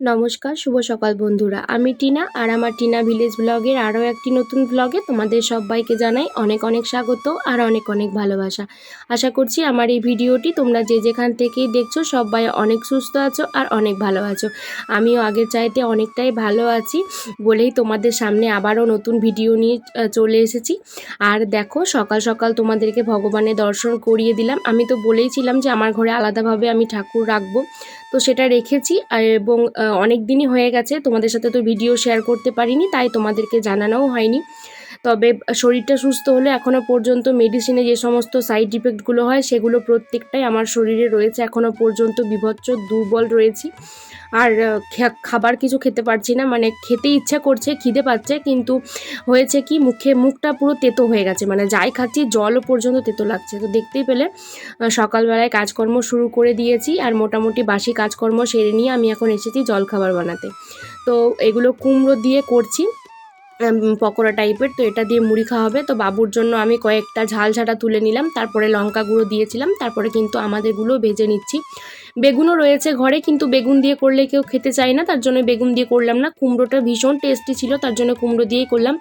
নমস্কার, শুভ সকাল বন্ধুরা। আমি টিনা আর আমার টিনা ভিলেজ ব্লগের আরও একটি নতুন ব্লগে তোমাদের সবাইকে জানাই অনেক অনেক স্বাগত আর অনেক অনেক ভালোবাসা। আশা করছি আমার এই ভিডিওটি তোমরা যে যেখান থেকেই দেখছো সবাই অনেক সুস্থ আছো আর অনেক ভালো আছো। আমিও আগের চাইতে অনেকটাই ভালো আছি বলেই তোমাদের সামনে আবারও নতুন ভিডিও নিয়ে চলে এসেছি। আর দেখো, সকাল সকাল তোমাদেরকে ভগবানের দর্শন করিয়ে দিলাম। আমি তো বলেইছিলাম যে আমার ঘরে আলাদাভাবে আমি ঠাকুর রাখবো, তো সেটা রেখেছি। এবং অনেক দিনই হয়ে গেছে তোমাদের সাথে তো ভিডিও শেয়ার করতে পারিনি, তাই তোমাদেরকে জানানোও হয়নি। তবে শরীরটা সুস্থ হলে এখনও পর্যন্ত মেডিসিনে যে সমস্ত সাইড ইফেক্টগুলো হয় সেগুলো প্রত্যেকটাই আমার শরীরে রয়েছে। এখনও পর্যন্ত বীভৎস দুর্বল রয়েছি। আর খাবার কিছু খেতে পারছি না, মানে খেতে ইচ্ছা করছে, খিদে পাচ্ছে, কিন্তু হয়েছে কি মুখটা পুরো তেতো হয়ে গেছে, মানে যাই খাচ্ছি জলও পর্যন্ত তেতো লাগছে। তো দেখতেই পেলে সকালবেলায় কাজকর্ম শুরু করে দিয়েছি আর মোটামুটি বাসি কাজকর্ম সেরে নিয়ে আমি এখন এসেছি জলখাবার বানাতে। তো এগুলো কুমড়ো দিয়ে করছি, পকোড়া টাইপের। তো এটা দিয়ে মুড়ি খাওয়া হবে। তো বাবুর জন্য আমি কয়েকটা ঝাল ঝাঁটা তুলে নিলাম, তারপরে লঙ্কা গুঁড়ো দিয়েছিলাম, তারপরে কিন্তু আমাদেরগুলো ভেজে নিচ্ছি। বেগুনও রয়েছে ঘরে, কিন্তু বেগুন দিয়ে করলে কেউ খেতে চায় না, তার জন্য বেগুন দিয়ে করলাম না। কুমড়োটা ভীষণ টেস্টি ছিল, তার জন্য কুমড়ো দিয়েই করলাম।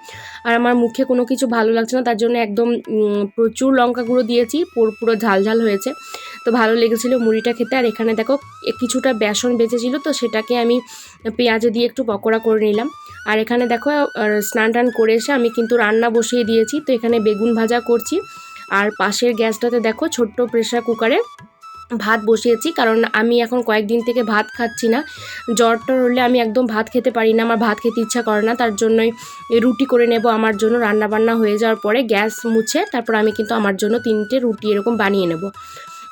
আর আমার মুখে কোনো কিছু ভালো লাগছে না, তার জন্য একদম প্রচুর লঙ্কা গুঁড়ো দিয়েছি, পুরো ঝাল ঝাল হয়েছে। তো ভালো লেগেছিলো মুড়িটা খেতে। আর এখানে দেখো কিছুটা বেসন বেঁচেছিলো, তো সেটাকে আমি পেঁয়াজে দিয়ে একটু পকোড়া করে নিলাম। আর এখানে দেখো স্নান টান করে এসে আমি কিন্তু রান্না বসিয়ে দিয়েছি। তো এখানে বেগুন ভাজা করছি, আর পাশের গ্যাসটাতে দেখো ছোট্ট প্রেসার কুকারে ভাত বসিয়েছি, কারণ আমি এখন কয়েকদিন থেকে ভাত খাচ্ছি না। জ্বরটা হলে আমি একদম ভাত খেতে পারি না, আমার ভাত খেতে ইচ্ছা করে না, তার জন্যই রুটি করে নেব। আমার জন্য রান্নাবান্না হয়ে যাওয়ার পরে গ্যাস মুছে তারপর আমি কিন্তু আমার জন্য 3টে রুটি এরকম বানিয়ে নেব।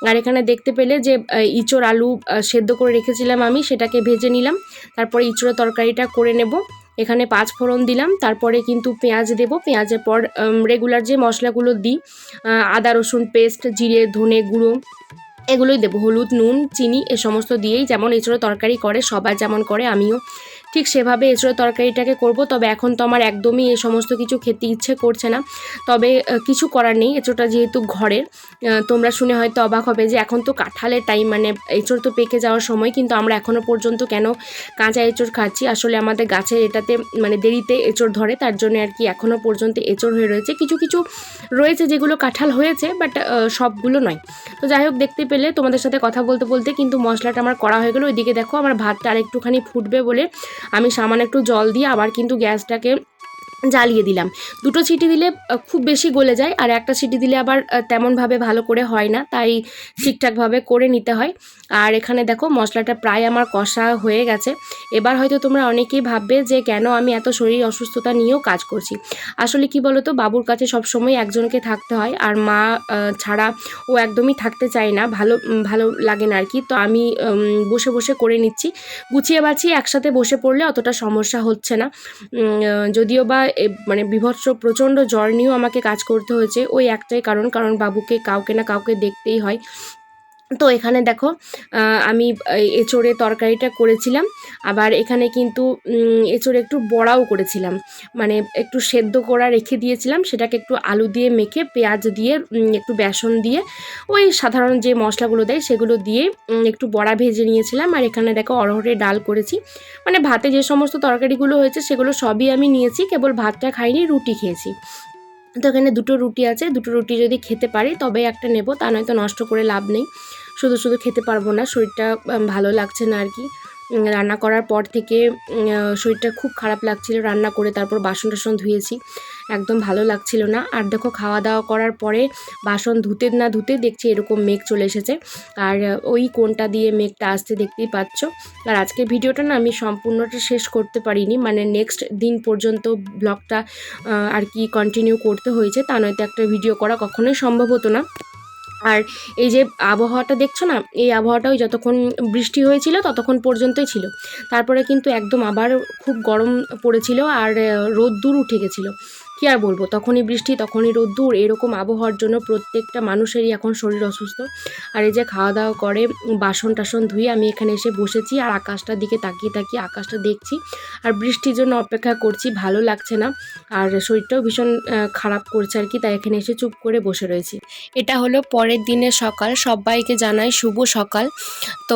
আর এখানে দেখতে পেলে যে ইঁচড় আলু সেদ্ধ করে রেখেছিলাম আমি, সেটাকে ভেজে নিলাম। তারপরে ইঁচড়ের তরকারিটা করে নেব। এখানে 5 ফোড়ন দিলাম, তারপরে কিন্তু পেঁয়াজ দেব। পেঁয়াজের পর রেগুলার যে মশলাগুলো দিই, আদা রসুন পেস্ট, জিরে ধনে গুঁড়ো, এগুলোই দেবো। হলুদ নুন চিনি এ সমস্ত দিয়েই যেমন এঁচোড়ের তরকারি করে সবাই যেমন করে, আমিও ঠিক সেভাবে এঁচোড়ের তরকারিটাকে করব। তবে এখন তো আমার একদমই এই সমস্ত কিছু খেতে ইচ্ছে করছে না। তবে কিছু করার নেই, এঁচোড়টা যেহেতু ঘরের। তোমরা শুনে হয়তো অবাক হবে যে এখন তো কাঁঠালের টাইম, মানে এঁচোড় তো পেকে যাওয়ার সময়, কিন্তু আমরা এখনও পর্যন্ত কেন কাঁচা এঁচোড় খাচ্ছি? আসলে আমাদের গাছের এটাতে মানে দেরিতে এঁচোড় ধরে, তার জন্য আর কি এখনও পর্যন্ত এঁচোড় হয়ে রয়েছে। কিছু কিছু রয়েছে যেগুলো কাঁঠাল হয়েছে, বাট সবগুলো নয়। তো যাই হোক, দেখতে পেলে তোমাদের সাথে কথা বলতে বলতে কিন্তু মশলাটা আমার করা হয়ে গেলো। ওইদিকে দেখো আমার ভাতটা আর একটুখানি ফুটবে বলে আমি সামান্য একটু জল দিয়ে আবার কিন্তু গ্যাসটাকে জ্বালিয়ে দিলাম। 2টো সিটি দিলে খুব বেশি গলে যায়, আর একটা সিটি দিলে আবার তেমনভাবে ভালো করে হয় না, তাই ঠিকঠাকভাবে করে নিতে হয়। আর এখানে দেখো মশলাটা প্রায় আমার কষা হয়ে গেছে। এবার হয়তো তোমরা অনেকেই ভাববে যে কেন আমি এত শরীর অসুস্থতা নিয়েও কাজ করছি। আসলে কি বলো তো, বাবুর কাছে সবসময় একজনকে থাকতে হয়, আর মা ছাড়া ও একদমই থাকতে চায় না, ভালো লাগে না আর কি। তো আমি বসে বসে করে নিচ্ছি, গুছিয়ে বাছিয়ে একসাথে বসে পড়লে অতটা সমস্যা হচ্ছে না। যদিও বা মানে বীভৎস প্রচণ্ড জ্বর নিয়েও আমাকে কাজ করতে হয়েছে, ওই একটাই কারণ বাবুকে কাউকে না কাউকে দেখতেই হয়। তো এখানে দেখো আমি এঁচোড়ের তরকারিটা করেছিলাম, আবার এখানে কিন্তু এঁচোড়ে একটু বড়াও করেছিলাম, মানে একটু সেদ্ধ করা রেখে দিয়েছিলাম, সেটাকে একটু আলু দিয়ে মেখে পেঁয়াজ দিয়ে একটু বেসন দিয়ে ওই সাধারণ যে মশলাগুলো দেয় সেগুলো দিয়ে একটু বড়া ভেজে নিয়েছিলাম। আর এখানে দেখো অরহরের ডাল করেছি, মানে ভাতে যে সমস্ত তরকারিগুলো হয়েছে সেগুলো সবই আমি নিয়েছি, কেবল ভাতটা খাইনি, রুটি খেয়েছি। তো এখানে 2টো রুটি আছে, 2টো রুটি যদি খেতে পারি তবে একটা নেব, তা নয়তো নষ্ট করে লাভ নেই। শুধু শুধু খেতে পারবো না, শরীরটা ভালো লাগছে না আর কি। রান্না করার পর থেকে শরীরটা খুব খারাপ লাগছিল, রান্না করে তারপর বাসন টাসন ধুয়েছি, একদম ভালো লাগছিল না। আর দেখো খাওয়া দাওয়া করার পরে বাসন ধুতে না ধুতে দেখছি এরকম মেঘ চলে এসেছে, আর ওই কোণটা দিয়ে মেঘটা আসতে দেখতেই পাচ্ছ। আর আজকের ভিডিওটা না আমি সম্পূর্ণটা শেষ করতে পারিনি, মানে নেক্সট দিন পর্যন্ত ব্লগটা আর কি কন্টিনিউ করতে হয়েছে, তা নয়তো একটা ভিডিও করা কখনোই সম্ভব হতো না। আর এই যে আবহাওয়াটা দেখছো না, এই আবহাওয়াটা ওই যতক্ষণ বৃষ্টি হয়েছিল ততক্ষণ পর্যন্তই ছিল, তারপরে কিন্তু একদম আবার খুব গরম পড়েছিল আর রোদ্দুর উঠে গেছিলো। কী আর বলবো, তখনই বৃষ্টি তখনই রোদ্দুর, এরকম আবহাওয়ার জন্য প্রত্যেকটা মানুষেরই এখন শরীর অসুস্থ। আর এই যে খাওয়া দাওয়া করে বাসন টাসন ধুয়ে আমি এখানে এসে বসেছি আর আকাশটার দিকে তাকিয়ে তাকিয়ে আকাশটা দেখছি আর বৃষ্টির জন্য অপেক্ষা করছি। ভালো লাগছে না আর শরীরটাও ভীষণ খারাপ করছে আর কি, তাই এখানে এসে চুপ করে বসে রয়েছি। এটা হলো পরের দিনের সকাল, সবাইকে জানাই শুভ সকাল। তো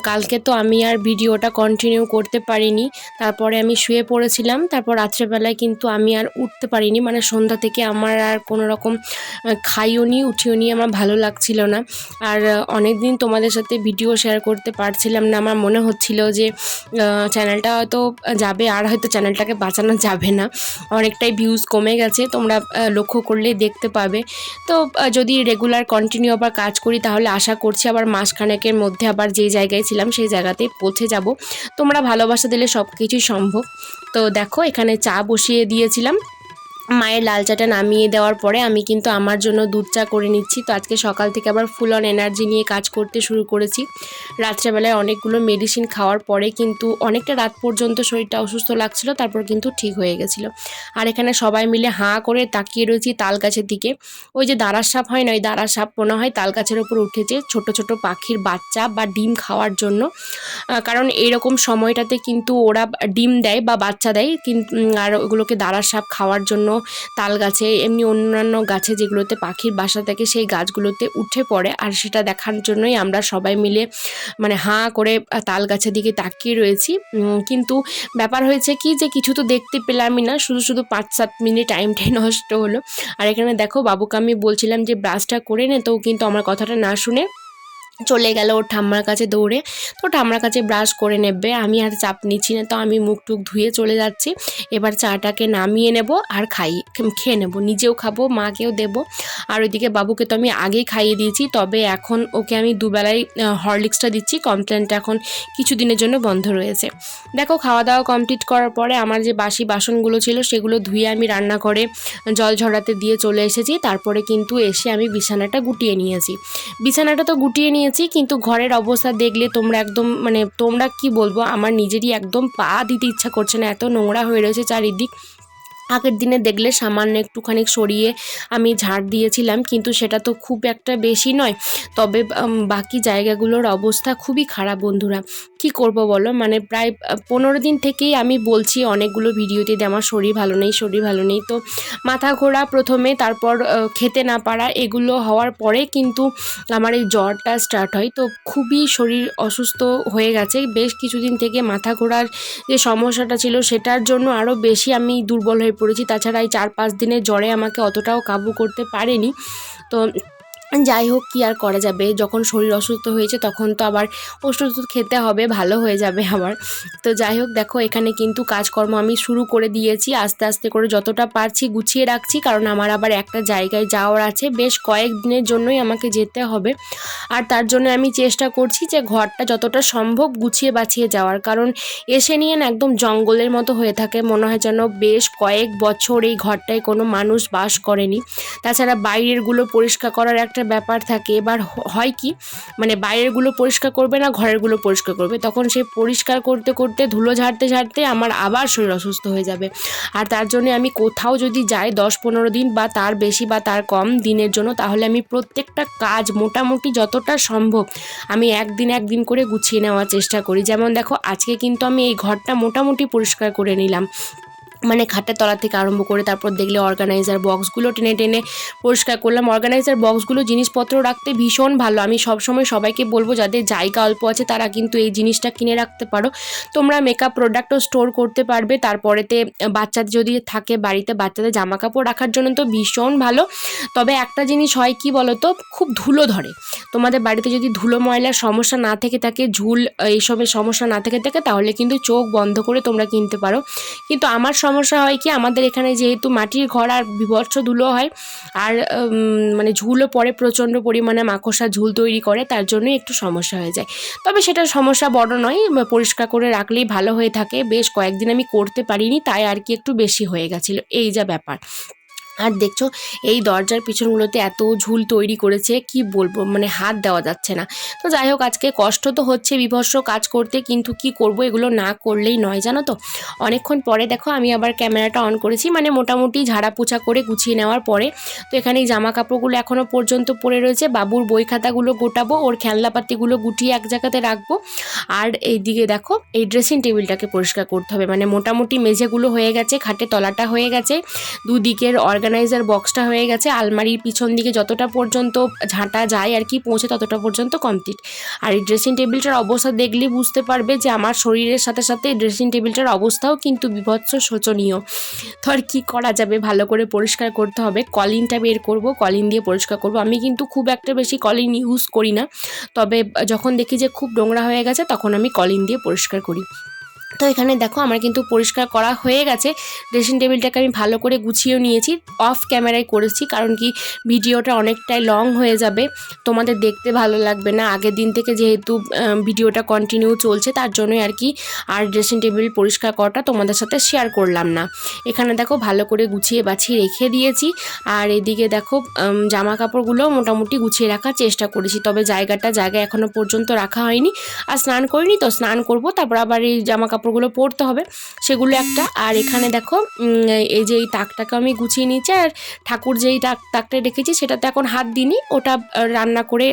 কালকে তো আমি আর ভিডিওটা কন্টিনিউ করতে পারিনি, তারপরে আমি শুয়ে পড়েছিলাম। তারপর রাত্রেবেলায় কিন্তু আমি আর উঠতে পারিনি, মানে সন্ধ্যা থেকে আমার আর কোনো রকম খাইও নি উঠিও নি, আমার ভালো লাগছিল না। আর অনেক দিন তোমাদের সাথে ভিডিও শেয়ার করতে পারছিলাম না, আমার মনে হচ্ছিল যে চ্যানেলটা হয়তো যাবে আর হয়তো চ্যানেলটাকে বাঁচানো যাবে না, অনেকটাই ভিউজ কমে গেছে, তোমরা লক্ষ্য করলে দেখতে পাবে। তো যদি রেগুলার কন্টিনিউ আবার কাজ করি তাহলে আশা করছি আবার মাসখানেকের মধ্যে আবার যেই জায়গায় ছিলাম সেই জায়গাতেই পৌঁছে যাব। তোমরা ভালোবাসা দিলে সব কিছুই সম্ভব। তো দেখো এখানে চা বসিয়ে দিয়েছিলাম, মায়ের লাল চাটা নামিয়ে দেওয়ার পরে আমি কিন্তু আমার জন্য দুধ চা করে নিচ্ছি। তো আজকে সকাল থেকে আবার ফুল অন এনার্জি নিয়ে কাজ করতে শুরু করেছি। রাত্রেবেলায় অনেকগুলো মেডিসিন খাওয়ার পরে কিন্তু অনেকটা রাত পর্যন্ত শরীরটা অসুস্থ লাগছিল, তারপর কিন্তু ঠিক হয়ে গেছিলো। আর এখানে সবাই মিলে হাঁ করে তাকিয়ে রয়েছি তাল গাছের দিকে। ওই যে দাঁড়ার সাপ হয় না, ওই দাঁড়ার সাপ মনে হয় তাল গাছের ওপর উঠেছে ছোট ছোট পাখির বাচ্চা বা ডিম খাওয়ার জন্য। কারণ এইরকম সময়টাতে কিন্তু ওরা ডিম দেয় বা বাচ্চা দেয়, কিন্তু আর ওগুলোকে দাঁড়ার সাপ খাওয়ার জন্য তাল গাছে এমনি অন্যান্য গাছে যেগুলোতে পাখির বাসা থাকে সেই গাছগুলোতে উঠে পড়ে। আর সেটা দেখার জন্যই আমরা সবাই মিলে মানে হাঁ করে তাল গাছের দিকে তাকিয়ে রয়েছি। কিন্তু ব্যাপার হয়েছে কি যে কিছু তো দেখতে পেলামই না, শুধু শুধু 5-7 মিনিট টাইমটাই নষ্ট হলো। আর এখানে দেখো বাবুকে আমি বলছিলাম যে ব্রাশটা করে নে, তো কিন্তু আমার কথাটা না শুনে চলে গেল ওর ঠাম্মার কাছে দৌড়ে। তো ঠাম্মার কাছে ব্রাশ করে নেবে, আমি আর চাপ নিচ্ছি না, তো আমি মুখ টুক ধুয়ে চলে যাচ্ছি। এবার চাটাকে নামিয়ে নেব আর খেয়ে নেব, নিজেও খাবো মাকেও দেব। আর ওইদিকে বাবুকে তো আমি আগেই খাইয়ে দিয়েছি, তবে এখন ওকে আমি দুবেলায় হরলিক্সটা দিচ্ছি, কমপ্লেনটা এখন কিছু দিনের জন্য বন্ধ রয়েছে। দেখো খাওয়া দাওয়া কমপ্লিট করার পরে আমার যে বাসি বাসনগুলো ছিল সেগুলো ধুয়ে আমি রান্না করে জল ঝরাতে দিয়ে চলে এসেছি। তারপরে কিন্তু এসে আমি বিছানাটা গুটিয়ে নিয়েছি। বিছানাটা তো গুটিয়ে নিয়েছি, কিন্তু ঘরের অবস্থা দেখলে তোমরা একদম মানে তোমরা কি বলবো, আমার নিজেরই একদম পা দিতে ইচ্ছা করছে না, এত নোংরা হয়ে রয়েছে চারিদিক। আগের দিনে দেখলে সামান্য একটুখানি সরিয়ে আমি ঝাড় দিয়েছিলাম, কিন্তু সেটা তো খুব একটা বেশি নয়। তবে বাকি জায়গাগুলোর অবস্থা খুবই খারাপ বন্ধুরা, কি করব বলো। মানে প্রায় 15 দিন থেকেই আমি বলছি অনেকগুলো ভিডিওতে যে আমার শরীর ভালো নেই, শরীর ভালো নেই। তো মাথা ঘোরা প্রথমে, তারপর খেতে না পারা, এগুলো হওয়ার পরে কিন্তু আমার এই জ্বরটা স্টার্ট হয়। তো খুবই শরীর অসুস্থ হয়ে গেছে বেশ কিছুদিন থেকে। মাথা ঘোরার যে সমস্যাটা ছিল সেটার জন্য আরও বেশি আমি দুর্বল হয়ে পড়েছি। তাছাড়া এই 4-5 দিনের জ্বরে আমাকে অতটাও কাবু করতে পারেনি। তো যাই হোক, কি আর করা যাবে, যখন শরীর অসুস্থ হয়েছে তখন তো আবার ওষুধ খেতে হবে, ভালো হয়ে যাবে আবার। তো যাই হোক দেখো এখানে কিন্তু কাজকর্ম আমি শুরু করে দিয়েছি, আস্তে আস্তে করে যতটা পারছি গুছিয়ে রাখছি, কারণ আমার আবার একটা জায়গায় যাওয়ার আছে, বেশ কয়েক দিনের জন্যই আমাকে যেতে হবে। আর তার জন্য আমি চেষ্টা করছি যে ঘরটা যতটা সম্ভব গুছিয়ে বাছিয়ে যাওয়ার, কারণ এসে নিয়ে না একদম জঙ্গলের মতো হয়ে থাকে, মনে হয় যেন বেশ কয়েক বছর এই ঘরটায় কোনো মানুষ বাস করেনি। তাছাড়া বাইরেরগুলো পরিষ্কার করার একটা ব্যাপার থাকে। এবার হয় কি, মানে বাইরেরগুলো পরিষ্কার করবে না, ঘরেরগুলো পরিষ্কার করবে, তখন সেই পরিষ্কার করতে করতে ধুলো ঝাড়তে ঝাড়তে আমার আবার শরীর অসুস্থ হয়ে যাবে। আর তার জন্য আমি কোথাও যদি যাই 10-15 দিন বা তার বেশি বা তার কম দিনের জন্য, তাহলে আমি প্রত্যেকটা কাজ মোটামুটি যতটা সম্ভব আমি একদিন করে গুছিয়ে নেওয়ার চেষ্টা করি। যেমন দেখো আজকে কিন্তু আমি এই ঘরটা মোটামুটি পরিষ্কার করে নিলাম, মানে খাটের তলা থেকে আরম্ভ করে, তারপর দেখলে অর্গানাইজার বক্সগুলো টেনে টেনে পরিষ্কার করলাম। অর্গানাইজার বক্সগুলো জিনিসপত্র রাখতে ভীষণ ভালো, আমি সবসময় সবাইকে বলবো যাদের জায়গা অল্প আছে তারা কিন্তু এই জিনিসটা কিনে রাখতে পারো। তোমরা মেকআপ প্রোডাক্টও স্টোর করতে পারবে, তারপরেতে বাচ্চাদের যদি থাকে বাড়িতে বাচ্চাদের জামা কাপড় রাখার জন্য তো ভীষণ ভালো। তবে একটা জিনিস হয় কি বলো তো, খুব ধুলো ধরে। তোমাদের বাড়িতে যদি ধুলো ময়লার সমস্যা না থেকে থাকে, ঝুল এইসবের সমস্যা না থেকে থাকে, তাহলে কিন্তু চোখ বন্ধ করে তোমরা কিনতে পারো। কিন্তু আমার সমস্যা হয় কি, আমাদের এখানে যেহেতু মাটির ঘর আর বিভৎস ধুলো হয়, আর মানে ঝুলও পড়ে প্রচণ্ড পরিমাণে, মাকড়সা ঝুল তৈরি করে, তার জন্যই একটু সমস্যা হয়ে যায়। তবে সেটা সমস্যা বড় নয়, পরিষ্কার করে রাখলেই ভালো হয়ে থাকে। বেশ কয়েকদিন আমি করতে পারিনি, তাই আর কি একটু বেশি হয়ে গেছিলো, এই যা ব্যাপার। আর দেখছো এই দরজার পিছনগুলোতে এত ঝুল তৈরি করেছে, কি বলবো, মানে হাত দেওয়া যাচ্ছে না। তো যাই হোক, আজকে কষ্ট তো হচ্ছে বিভৎস কাজ করতে, কিন্তু কি করব, এগুলো না করলেই নয়, জানো তো। অনেকক্ষণ পরে দেখো আমি আবার ক্যামেরাটা অন করেছি, মানে মোটামুটি ঝাড়া পোছা করে গুছিয়ে নেওয়ার পরে। তো এখানে এই জামা কাপড়গুলো এখনও পর্যন্ত পড়ে রয়েছে, বাবুর বই খাতাগুলো গোটাবো, ওর খেলনাপাতিগুলো গুটিয়ে এক জায়গাতে রাখবো। আর এইদিকে দেখো এই ড্রেসিং টেবিলটাকে পরিষ্কার করতে হবে, মানে মোটামুটি মেঝেগুলো হয়ে গেছে, খাটে তলাটা হয়ে গেছে, দুদিকের অর্গানাইজার বক্সটা হয়ে গেছে, আলমারির পিছন দিকে যতটা পর্যন্ত ঝাঁটা যায় আর কি পৌঁছে ততটা পর্যন্ত কমপ্লিট। আর এই ড্রেসিং টেবিলটার অবস্থা দেখলে বুঝতে পারবে যে আমার শরীরের সাথে সাথে ড্রেসিং টেবিলটার অবস্থাও কিন্তু বিভৎস শোচনীয়। তো আর কী করা যাবে, ভালো করে পরিষ্কার করতে হবে। কলিনটা বের করব, কলিন দিয়ে পরিষ্কার করব। আমি কিন্তু খুব একটা বেশি কলিন ইউজ করি না, তবে যখন দেখি যে খুব নোংরা হয়ে গেছে তখন আমি কলিন দিয়ে পরিষ্কার করি। তো এখানে দেখো আমার কিন্তু পরিষ্কার করা হয়ে গেছে, ড্রেসিং টেবিলটাকে আমি ভালো করে গুছিয়েও নিয়েছি। অফ ক্যামেরায় করেছি, কারণ কি ভিডিওটা অনেকটাই লং হয়ে যাবে, তোমাদের দেখতে ভালো লাগবে না। আগের দিন থেকে যেহেতু ভিডিওটা কন্টিনিউ চলছে, তার জন্যই আর কি আর ড্রেসিং টেবিল পরিষ্কার করাটা তোমাদের সাথে শেয়ার করলাম না। এখানে দেখো ভালো করে গুছিয়ে বাছিয়ে রেখে দিয়েছি। আর এদিকে দেখো জামা কাপড়গুলো মোটামুটি গুছিয়ে রাখার চেষ্টা করেছি, তবে জায়গায় এখনও পর্যন্ত রাখা হয়নি। আর স্নান করিনি, তো স্নান করব, তারপর আবার এই জামা কাপড়গুলো পরতে হবে, সেগুলো একটা। আর এখানে দেখো এই যে এই তাকটাকে আমি গুছিয়ে নিয়েছি, আর ঠাকুর যেই তাকটা রেখেছি সেটাতে এখন হাত দিইনি, ওটা রান্না করে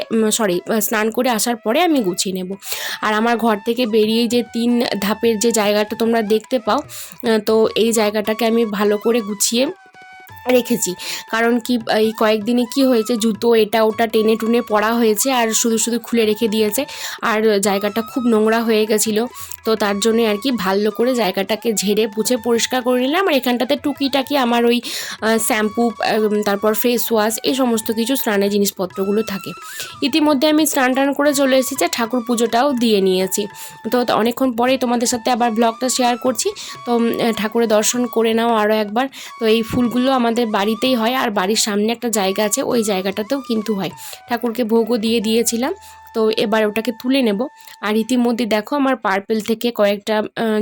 স্নান করে আসার পরে আমি গুছিয়ে নেব। আর আমার ঘর থেকে বেরিয়ে যে 3 ধাপের যে জায়গাটা তোমরা দেখতে পাও, তো এই জায়গাটাকে আমি ভালো করে গুছিয়ে রেখেছি। কারণ কি এই কয়েকদিনে কি হয়েছে, জুতো এটা ওটা টেনে টুনে পড়া হয়েছে আর শুধু শুধু খুলে রেখে দিয়েছে, আর জায়গাটা খুব নোংরা হয়ে গেছিলো। তো তার জন্য আর কি ভালো করে জায়গাটাকে ঝেড়ে পুছে পরিষ্কার করে নিলাম। আর এখানটাতে টুকিটাকি আমার ওই শ্যাম্পু, তারপর ফেস ওয়াশ, এই সমস্ত কিছু স্নানের জিনিসপত্রগুলো থাকে। ইতিমধ্যে আমি স্নান টান করে চলে এসেছি, ঠাকুর পুজোটাও দিয়ে নিয়েছি। তো অনেকক্ষণ পরেই তোমাদের সাথে আবার ব্লগটা শেয়ার করছি। তো ঠাকুরের দর্শন করে নাও আরও একবার। তো এই ফুলগুলো আমাদের বাড়িতেই হয়, আর বাড়ির সামনে একটা জায়গা আছে, ওই জায়গাটাতেও কিন্তু হয়। ঠাকুরকে ভোগও দিয়ে দিয়েছিলাম, তো এবার ওটাকে তুলে নেব। আর ইতিমধ্যে দেখো আমার পার্পেল থেকে কয়েকটা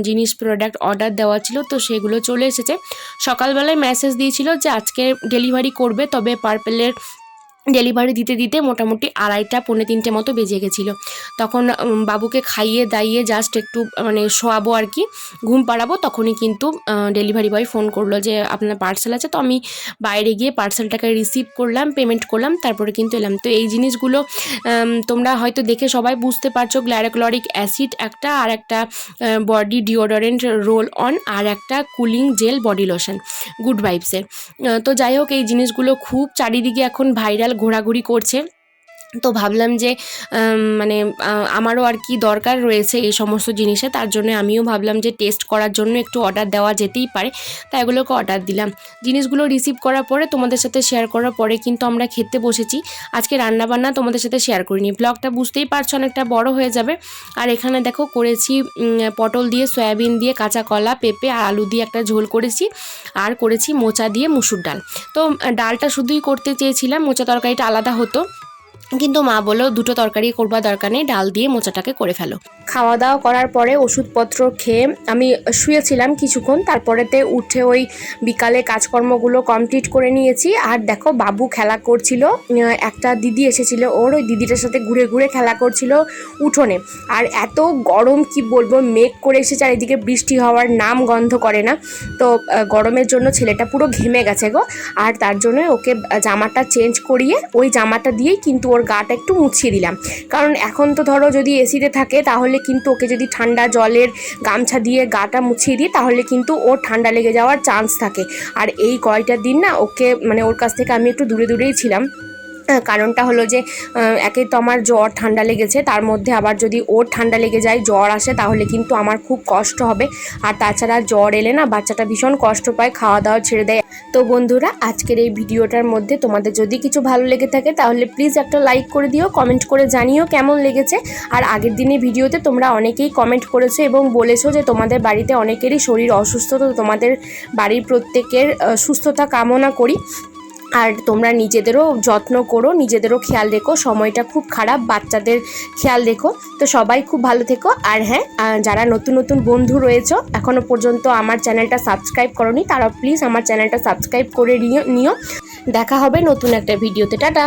জিনিস প্রোডাক্ট অর্ডার দেওয়া ছিল, তো সেগুলো চলে এসেছে। সকালবেলায় মেসেজ দিয়েছিল যে আজকে ডেলিভারি করবে, তবে পার্পেলের ডেলিভারি দিতে দিতে মোটামুটি 2:30 পৌনে 3টে মতো বেজে গেছিলো। তখন বাবুকে খাইয়ে দাইয়ে জাস্ট একটু মানে শোয়াবো আর কি, ঘুম পাড়াবো, তখনই কিন্তু ডেলিভারি বয় ফোন করলো যে আপনার পার্সেল আছে। তো আমি বাইরে গিয়ে পার্সেলটাকে রিসিভ করলাম, পেমেন্ট করলাম, তারপরে কিন্তু এলাম। তো এই জিনিসগুলো তোমরা হয়তো দেখে সবাই বুঝতে পারছো, গ্লাইকোলিক অ্যাসিড একটা, আর একটা বডি ডিওডোরেন্ট রোল অন, আর একটা cooling gel body lotion good ভাইবসের। তো যাই হোক, এই জিনিসগুলো খুব চারিদিকে এখন ভাইরাল ঘোরাঘুরি করছে। তো ভাবলাম যে মানে আমারও আর কি দরকার রয়েছে এই সমস্ত জিনিসে, তার জন্য আমিও ভাবলাম যে টেস্ট করার জন্য একটু অর্ডার দেওয়া যেতেই পারে, তাই এগুলোকে অর্ডার দিলাম। জিনিসগুলো রিসিভ করার পরে তোমাদের সাথে শেয়ার করার পরে কিন্তু আমরা খেতে বসেছি। আজকে রান্নাবান্না তোমাদের সাথে শেয়ার করিনি, ব্লগটা বুঝতেই পারছো অনেকটা বড় হয়ে যাবে। আর এখানে দেখো করেছি পটল দিয়ে, সয়াবিন দিয়ে, কাঁচা কলা, পেঁপে আর আলু দিয়ে একটা ঝোল করেছি, আর করেছি মোচা দিয়ে মুসুর ডাল। তো ডালটা শুধুই করতে চেয়েছিলাম, মোচা তরকারিটা আলাদা হতো, কিন্তু মা বললো দুটো তরকারি করবার দরকার নেই, ডাল দিয়ে মোচাটাকে করে ফেলো। খাওয়া দাওয়া করার পরে ওষুধপত্র খেয়ে আমি শুয়েছিলাম কিছুক্ষণ, তারপরেতে উঠে ওই বিকালে কাজকর্মগুলো কমপ্লিট করে নিয়েছি। আর দেখো বাবু খেলা করছিল, একটা দিদি এসেছিল, ওর ওই দিদিটার সাথে ঘুরে ঘুরে খেলা করছিল উঠোনে। আর এত গরম কি বলবো, মেঘ করে এসেছে, আর এদিকে বৃষ্টি হওয়ার নাম গন্ধ করে না। তো গরমের জন্য ছেলেটা পুরো ঘেমে গেছে গো। আর তার জন্য ওকে জামাটা চেঞ্জ করিয়ে ওই জামাটা দিয়েই কিন্তু ওর গাটা একটু মুছিয়ে দিলাম। কারণ এখন তো ধরো যদি এসিতে থাকে তাহলে কিন্তু ওকে যদি ঠান্ডা জলের গামছা দিয়ে গাটা মুছিয়ে দিই তাহলে কিন্তু ওর ঠান্ডা লেগে যাওয়ার চান্স থাকে। আর এই কয়টা দিন না ওকে মানে ওর কাছ থেকে আমি একটু দূরে দূরেই ছিলাম। কারণটা হলো যে একে তো আমার জ্বর ঠান্ডা লেগেছে, তার মধ্যে আবার যদি ওর ঠান্ডা লেগে যায়, জ্বর আসে, তাহলে কিন্তু আমার খুব কষ্ট হবে। আর তাছাড়া জ্বর এলে না বাচ্চাটা ভীষণ কষ্ট পায়, খাওয়া দাওয়া ছেড়ে দেয়। তো বন্ধুরা, আজকের এই ভিডিওটার মধ্যে তোমাদের যদি কিছু ভালো লেগে থাকে তাহলে প্লিজ একটা লাইক করে দিও, কমেন্ট করে জানিও কেমন লেগেছে। আর আগের দিনের ভিডিওতে তোমরা অনেকেই কমেন্ট করেছো এবং বলেছো যে তোমাদের বাড়িতে অনেকেরই শরীর অসুস্থ, তো তোমাদের বাড়ির প্রত্যেকের সুস্থতা কামনা করি। আর তোমরা নিজেদেরও যত্ন করো, নিজেদেরও খেয়াল রেখো, সময়টা খুব খারাপ, বাচ্চাদের খেয়াল রেখো। তো সবাই খুব ভালো থেকো। আর হ্যাঁ, যারা নতুন নতুন বন্ধু রয়েছো এখনও পর্যন্ত আমার চ্যানেলটা সাবস্ক্রাইব করোনি, তারা প্লিজ আমার চ্যানেলটা সাবস্ক্রাইব করে নিও। দেখা হবে নতুন একটা ভিডিওতে। টাটা।